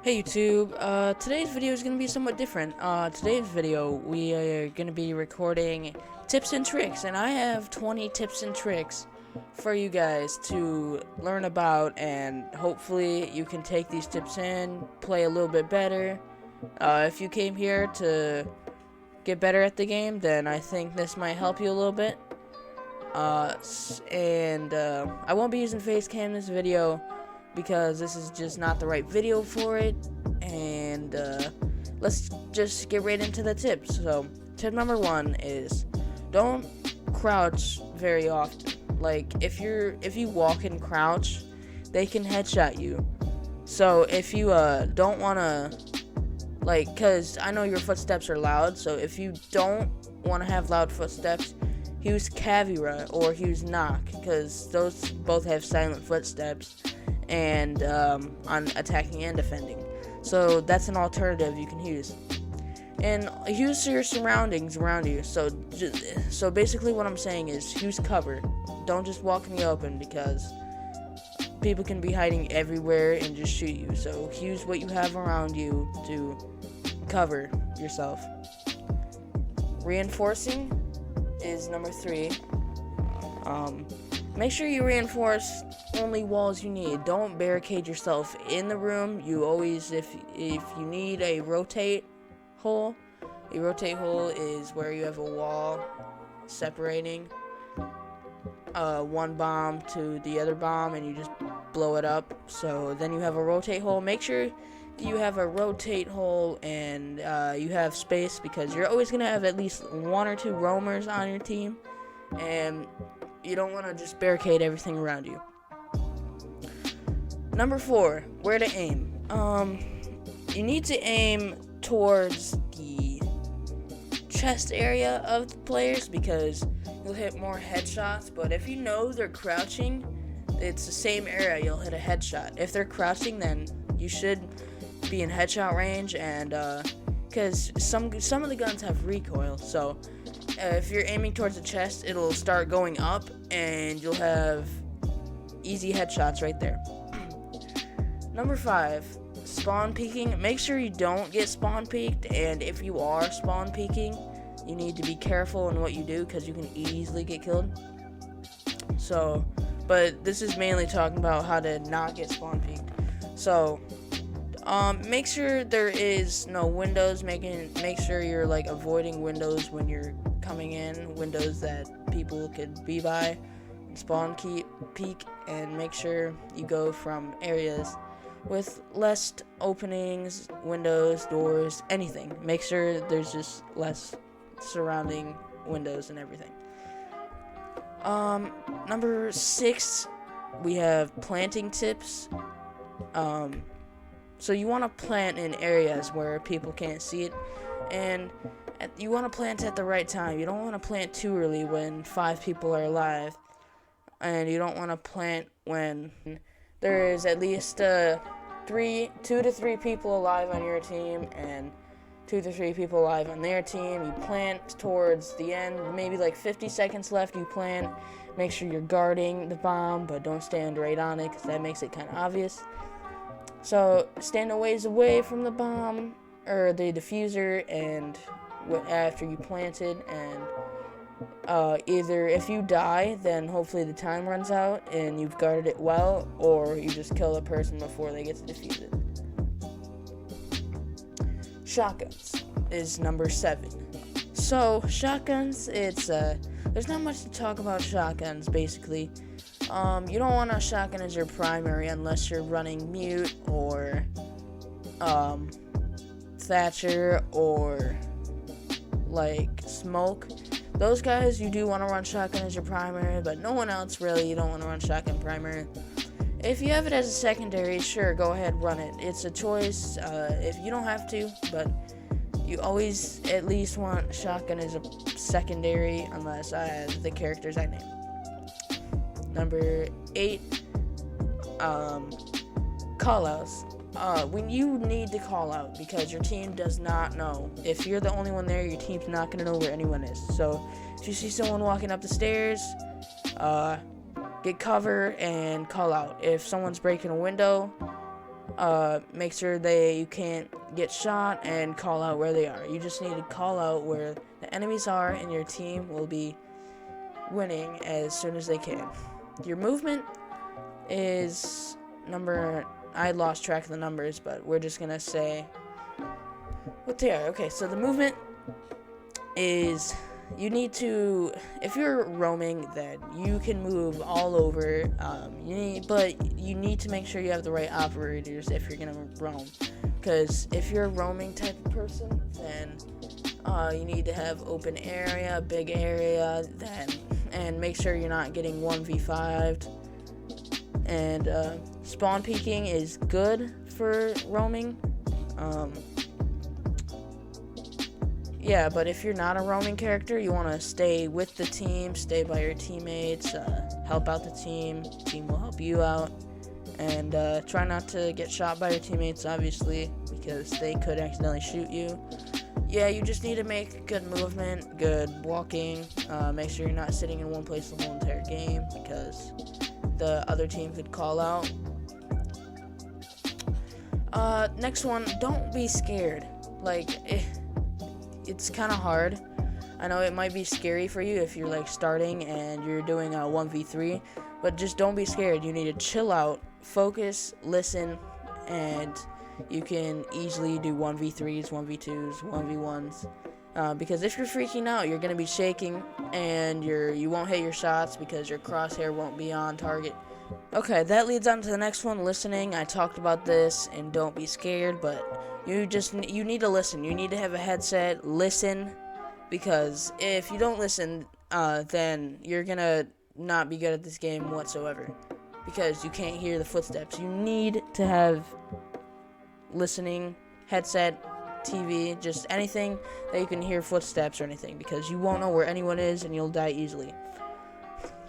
Hey YouTube, today's video is going to be somewhat different. Today's video, we are going to be recording tips and tricks, and I have 20 tips and tricks for you guys to learn about, and hopefully you can take these tips in, play a little bit better. If you came here to get better at the game, then I think this might help you a little bit. I won't be using face cam in this video, because this is just not the right video for it, and let's just get right into the tips. So tip number 1 is don't crouch very often. Like if you walk and crouch, they can headshot you. So if you don't want to, like, cuz I know your footsteps are loud, so if you don't want to have loud footsteps, use Kavira or use knock, because those both have silent footsteps and on attacking and defending. So that's an alternative you can use. And use your surroundings around you. So basically what I'm saying is use cover. Don't just walk in the open, because people can be hiding everywhere and just shoot you. So use what you have around you to cover yourself. Reinforcing is number 3. Make sure you reinforce only walls you need. Don't barricade yourself in the room. You always, if you need a rotate hole is where you have a wall separating one bomb to the other bomb, and you just blow it up. So then you have a rotate hole. Make sure you have a rotate hole and you have space, because you're always gonna have at least 1 or 2 roamers on your team, and you don't want to just barricade everything around you. Number 4, where to aim. You need to aim towards the chest area of the players, because you'll hit more headshots. But if you know they're crouching, it's the same area, you'll hit a headshot. If they're crouching, then you should be in headshot range, and because some of the guns have recoil, so if you're aiming towards the chest, it'll start going up and you'll have easy headshots right there. Number 5, spawn peeking. Make sure you don't get spawn peeked, and if you are spawn peeking, you need to be careful in what you do, because you can easily get killed. So, but this is mainly talking about how to not get spawn peeked. So make sure there is no windows. Make sure you're like avoiding windows when you're coming in, windows that people could be by, spawn peek, and make sure you go from areas with less openings, windows, doors, anything. Make sure there's just less surrounding windows and everything. Number 6, we have planting tips. So you want to plant in areas where people can't see it, and you want to plant at the right time. You don't want to plant too early when 5 people are alive, and you don't want to plant when there is at least 2 to 3 people alive on your team and 2 to 3 people alive on their team. You plant towards the end, maybe like 50 seconds left. You plant. Make sure you're guarding the bomb, but don't stand right on it, because that makes it kind of obvious. So stand a ways away from the bomb or the diffuser, and after you planted, and either if you die, then hopefully the time runs out and you've guarded it well, or you just kill the person before they get to defuse it. Shotguns is number 7. So shotguns, there's not much to talk about shotguns. Basically, you don't want a shotgun as your primary unless you're running Mute or Thatcher or like Smoke. Those guys, you do want to run shotgun as your primary, but no one else really. You don't want to run shotgun primary. If you have it as a secondary, sure, go ahead, run it. It's a choice. If you don't have to, but you always at least want shotgun as a secondary, unless I have the characters I name. Number 8, callouts. When you need to call out, because your team does not know. If you're the only one there, your team's not going to know where anyone is. So if you see someone walking up the stairs, get cover and call out. If someone's breaking a window, make sure you can't get shot, and call out where they are. You just need to call out where the enemies are, and your team will be winning as soon as they can. Your movement is I lost track of the numbers, but we're just gonna say what they are. Okay, so the movement is, you need to, if you're roaming, then you can move all over. But you need to make sure you have the right operators if you're gonna roam. Because if you're a roaming type of person, then you need to have open area, big area, and make sure you're not getting 1v5'd. And spawn peeking is good for roaming. Yeah, but if you're not a roaming character, you want to stay with the team, stay by your teammates, help out the team. The team will help you out. And try not to get shot by your teammates, obviously, because they could accidentally shoot you. Yeah, you just need to make good movement, good walking. Make sure you're not sitting in one place the whole entire game, because the other team could call out. Next one, don't be scared. Like, it's kind of hard. I know it might be scary for you if you're like starting and you're doing a 1v3, but just don't be scared. You need to chill out, focus, listen, and you can easily do 1v3s, 1v2s, 1v1s. Because if you're freaking out, you're going to be shaking, and you won't hit your shots because your crosshair won't be on target. Okay, that leads on to the next one, listening. I talked about this, and don't be scared, but you need to listen. You need to have a headset, listen, because if you don't listen, then you're going to not be good at this game whatsoever, because you can't hear the footsteps. You need to have listening, headset, TV, just anything that you can hear footsteps or anything, because you won't know where anyone is and you'll die easily.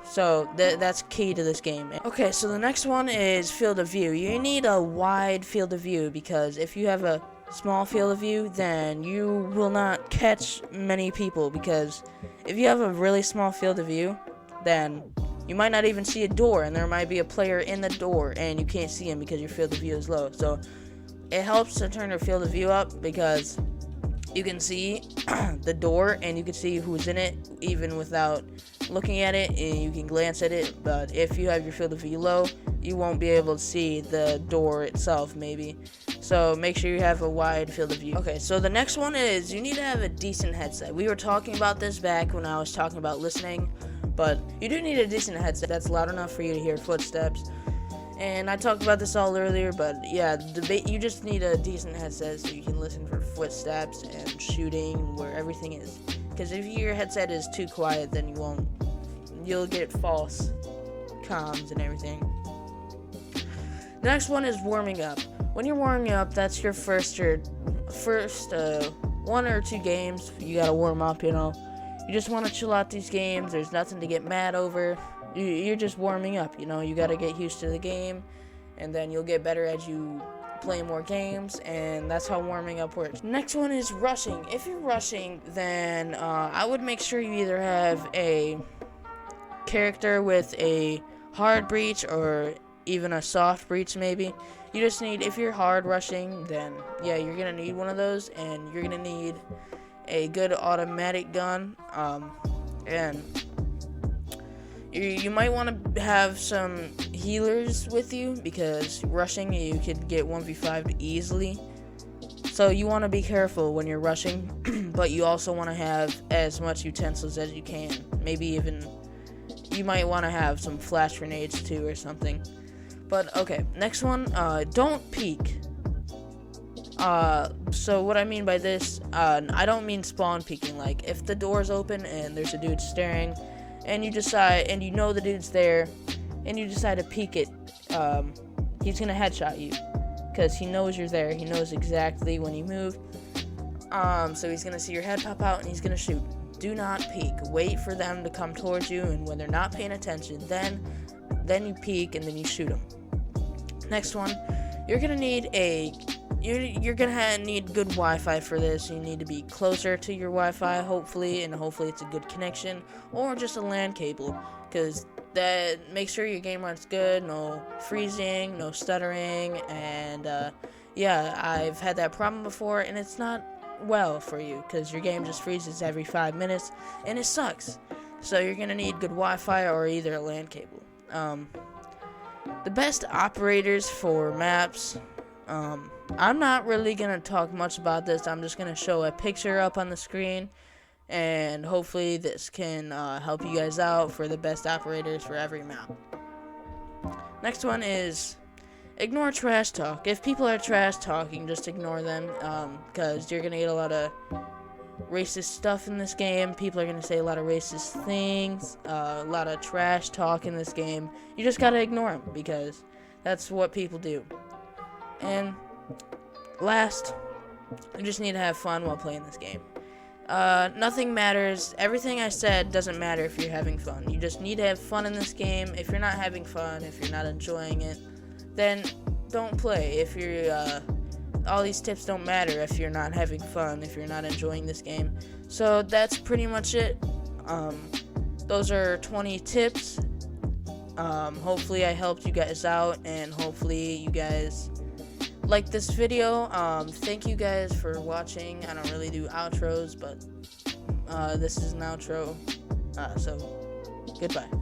So that's key to this game. Okay, so the next one is field of view. You need a wide field of view, because if you have a small field of view, then you will not catch many people, because if you have a really small field of view, then you might not even see a door, and there might be a player in the door and you can't see him because your field of view is low. So it helps to turn your field of view up, because you can see the door and you can see who's in it even without looking at it, and you can glance at it. But if you have your field of view low, you won't be able to see the door itself, maybe. So make sure you have a wide field of view. Okay, so the next one is, you need to have a decent headset. We were talking about this back when I was talking about listening, but you do need a decent headset that's loud enough for you to hear footsteps. And I talked about this all earlier, but yeah, you just need a decent headset so you can listen for footsteps and shooting, where everything is. Because if your headset is too quiet, then you'll get false comms and everything. The next one is warming up. When you're warming up, that's your first 1 or 2 games. You gotta warm up, you know. You just want to chill out these games. There's nothing to get mad over. You're just warming up, you know. You got to get used to the game, and then you'll get better as you play more games, and that's how warming up works. Next one is rushing. If you're rushing, then I would make sure you either have a character with a hard breach or even a soft breach, maybe. You just need, if you're hard rushing, then yeah, you're going to need one of those, and you're going to need a good automatic gun, and you might want to have some healers with you, because rushing, you could get 1v5'd easily. So you want to be careful when you're rushing, but you also want to have as much utensils as you can. Maybe even, you might want to have some flash grenades too or something. But okay, next one, don't peek. So what I mean by this, I don't mean spawn peeking. Like, if the door's open and there's a dude staring, and you decide, and you know the dude's there, and you decide to peek it, he's gonna headshot you, because he knows you're there. He knows exactly when you move. So he's gonna see your head pop out, and he's gonna shoot. Do not peek. Wait for them to come towards you, and when they're not paying attention, then you peek, and then you shoot them. Next one, you're gonna need you're gonna need good Wi-Fi for this. You need to be closer to your Wi-Fi, hopefully, and hopefully it's a good connection, or just a LAN cable, because that make sure your game runs good, no freezing, no stuttering, and yeah, I've had that problem before, and it's not well for you because your game just freezes every 5 minutes, and it sucks. So you're gonna need good Wi-Fi or either a LAN cable. The best operators for maps. I'm not really gonna talk much about this. I'm just gonna show a picture up on the screen, and hopefully this can help you guys out for the best operators for every map. Next one is ignore trash talk. If people are trash talking, just ignore them, because you're gonna get a lot of racist stuff in this game. People are gonna say a lot of racist things, a lot of trash talk in this game. You just gotta ignore them because that's what people do. And last, you just need to have fun while playing this game. Nothing matters. Everything I said doesn't matter if you're having fun. You just need to have fun in this game. If you're not having fun, if you're not enjoying it, then don't play. If you're, all these tips don't matter if you're not having fun, if you're not enjoying this game. So that's pretty much it. Those are 20 tips. Hopefully I helped you guys out, and hopefully you guys like this video. Thank you guys for watching. I don't really do outros, but this is an outro. So goodbye.